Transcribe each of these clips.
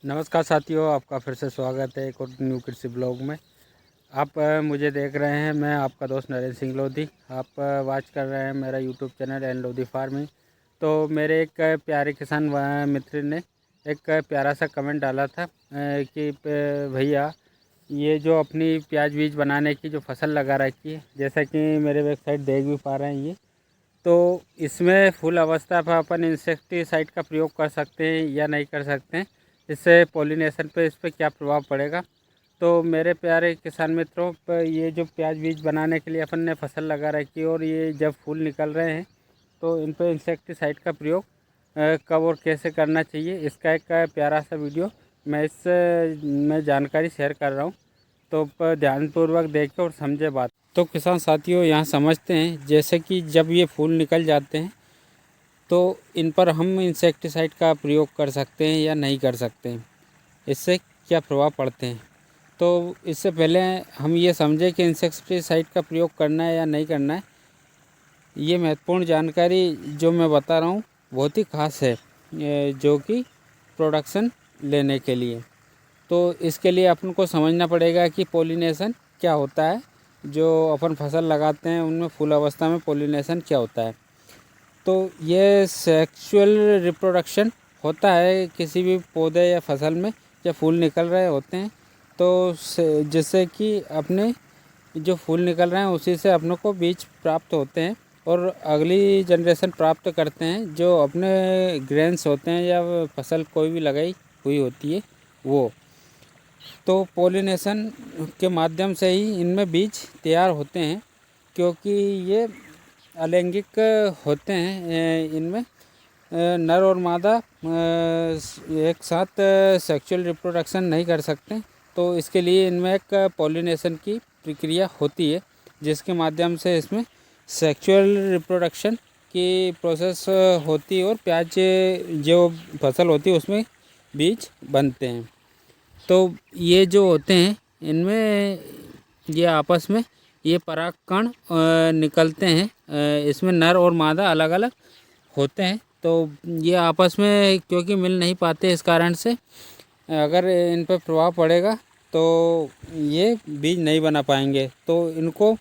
नमस्कार साथियों, आपका फिर से स्वागत है एक और न्यू कृषि ब्लॉग में। आप मुझे देख रहे हैं, मैं आपका दोस्त नरेंद्र सिंह लोधी। आप वाच कर रहे हैं मेरा YouTube channel N Lodhi farming. तो मेरे एक प्यारे किसान मित्र ने एक प्यारा सा कमेंट डाला था कि भैया ये जो अपनी प्याज बीज बनाने की जो फसल लगा रखी है, जैसा कि मेरे वेबसाइट देख भी पा रहे हैं ये, तो इसमें फूल अवस्था पर अपन इंसेक्टिसाइड का प्रयोग कर सकते हैं या नहीं कर सकते हैं, इससे पॉलिनेशन पे इस पर क्या प्रभाव पड़ेगा। तो मेरे प्यारे किसान मित्रों, पर ये जो प्याज बीज बनाने के लिए अपन ने फसल लगा रखी है और ये जब फूल निकल रहे हैं तो इन पर इंसेक्टिसाइड का प्रयोग कब और कैसे करना चाहिए, इसका एक प्यारा सा वीडियो मैं जानकारी शेयर कर रहा हूँ। तो ध्यानपूर्वक देखें और समझे बात। तो किसान साथियों, यहाँ समझते हैं, जैसे कि जब ये फूल निकल जाते हैं तो इन पर हम इंसेक्टिसाइड का प्रयोग कर सकते हैं या नहीं कर सकते हैं, इससे क्या प्रभाव पड़ते हैं। तो इससे पहले हम ये समझें कि इंसेक्टिसाइड का प्रयोग करना है या नहीं करना है। ये महत्वपूर्ण जानकारी जो मैं बता रहा हूँ बहुत ही खास है, जो कि प्रोडक्शन लेने के लिए। तो इसके लिए अपन को समझना पड़ेगा कि पॉलिनेशन क्या होता है। जो अपन फसल लगाते हैं उनमें फूल अवस्था में पॉलिनेशन क्या होता है। तो ये सेक्सुअल रिप्रोडक्शन होता है किसी भी पौधे या फसल में जब फूल निकल रहे होते हैं। तो जिससे कि अपने जो फूल निकल रहे हैं उसी से अपनों को बीज प्राप्त होते हैं और अगली जनरेशन प्राप्त करते हैं, जो अपने ग्रेन्स होते हैं या फसल कोई भी लगाई हुई होती है वो। तो पॉलिनेशन के माध्यम से ही इनमें बीज तैयार होते हैं, क्योंकि ये अलैंगिक होते हैं। इनमें नर और मादा एक साथ सेक्सुअल रिप्रोडक्शन नहीं कर सकते। तो इसके लिए इनमें एक पॉलिनेशन की प्रक्रिया होती है, जिसके माध्यम से इसमें सेक्सुअल रिप्रोडक्शन की प्रोसेस होती है और प्याज जो फसल होती है उसमें बीज बनते हैं। तो ये जो होते हैं इनमें ये आपस में ये परागकण निकलते हैं। इसमें नर और मादा अलग अलग होते हैं। तो ये आपस में क्योंकि मिल नहीं पाते, इस कारण से अगर इन पर प्रभाव पड़ेगा तो ये बीज नहीं बना पाएंगे। तो इनको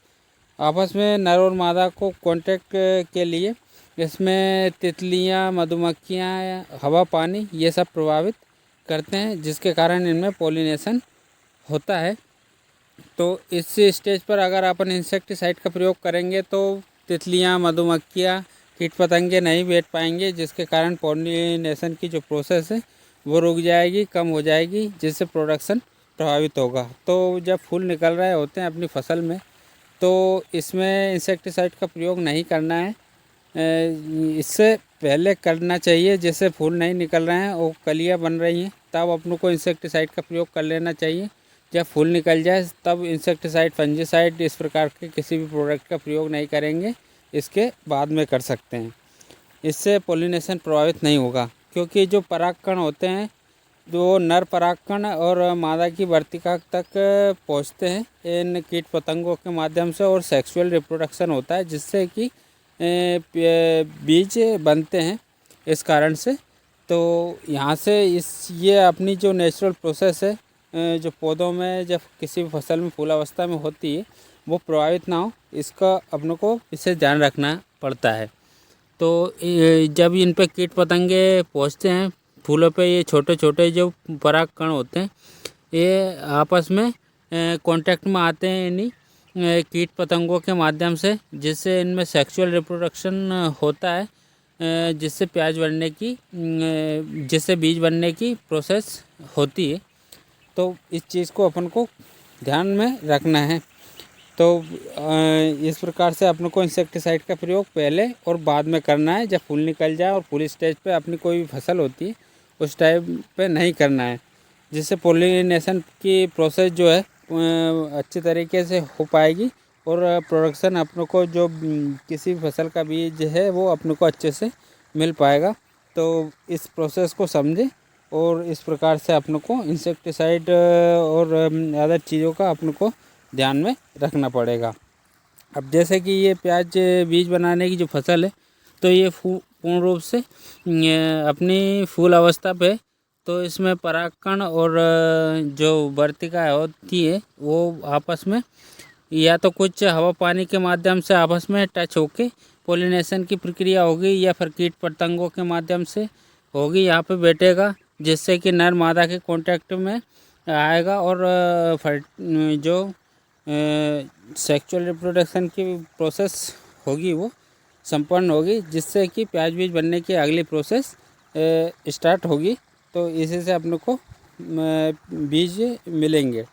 आपस में नर और मादा को कांटेक्ट के लिए इसमें तितलियां, मधुमक्खियां, हवा, पानी ये सब प्रभावित करते हैं, जिसके कारण इनमें पॉलिनेशन होता है। तो इस स्टेज पर अगर अपन इंसेक्टिसाइड का प्रयोग करेंगे तो तितलियां, मधुमक्खियां, कीट पतंगे नहीं बैठ पाएंगे, जिसके कारण पॉलिनेशन की जो प्रोसेस है वो रुक जाएगी, कम हो जाएगी, जिससे प्रोडक्शन प्रभावित होगा। तो जब फूल निकल रहे होते हैं अपनी फसल में तो इसमें इंसेक्टिसाइड का प्रयोग नहीं करना है। इससे पहले करना चाहिए, जैसे फूल नहीं निकल रहे हैं और कलियां बन रही हैं तब अपनों को इंसेक्टिसाइड का प्रयोग कर लेना चाहिए। जब फूल निकल जाए तब इंसेक्टिसाइड, फंजीसाइड इस प्रकार के किसी भी प्रोडक्ट का प्रयोग नहीं करेंगे, इसके बाद में कर सकते हैं। इससे पॉलिनेशन प्रभावित नहीं होगा, क्योंकि जो परागकण होते हैं जो नर परागकण और मादा की वर्तिका तक पहुंचते हैं इन कीट पतंगों के माध्यम से, और सेक्सुअल रिप्रोडक्शन होता है जिससे कि बीज बनते हैं इस कारण से। तो यहाँ से ये अपनी जो नेचुरल प्रोसेस है जो पौधों में जब किसी भी फसल में फूल अवस्था में होती है वो प्रभावित ना हो, इसका अपनों को इससे ध्यान रखना पड़ता है। तो जब इन पे कीट पतंगे पहुँचते हैं फूलों पे, ये छोटे छोटे जो परागकण होते हैं ये आपस में कांटेक्ट में आते हैं इन्हीं कीट पतंगों के माध्यम से, जिससे इनमें सेक्सुअल रिप्रोडक्शन होता है, जिससे प्याज बनने की जिससे बीज बनने की प्रोसेस होती है। तो इस चीज़ को अपन को ध्यान में रखना है। तो इस प्रकार से अपन को इंसेक्टिसाइड का प्रयोग पहले और बाद में करना है, जब फूल निकल जाए और फूल स्टेज पे अपनी कोई भी फसल होती है उस टाइम पे नहीं करना है, जिससे पॉलिनेशन की प्रोसेस जो है अच्छी तरीके से हो पाएगी और प्रोडक्शन अपनों को जो किसी भी फसल का बीज है वो अपनों को अच्छे से मिल पाएगा। तो इस प्रोसेस को समझें और इस प्रकार से अपनों को इंसेक्टिसाइड और अदर चीज़ों का अपनों को ध्यान में रखना पड़ेगा। अब जैसे कि ये प्याज बीज बनाने की जो फसल है तो ये पूर्ण रूप से अपनी फूल अवस्था पे तो इसमें परागकण और जो वर्तिका होती है वो आपस में या तो कुछ हवा पानी के माध्यम से आपस में टच होके पोलिनेशन की प्रक्रिया होगी, या फिर कीट पतंगों के माध्यम से होगी, यहाँ पे बैठेगा, जिससे कि नर मादा के कांटेक्ट में आएगा और जो सेक्सुअल रिप्रोडक्शन की प्रोसेस होगी वो संपन्न होगी, जिससे कि प्याज बीज बनने की अगली प्रोसेस स्टार्ट होगी। तो इसी से अपने को बीज मिलेंगे।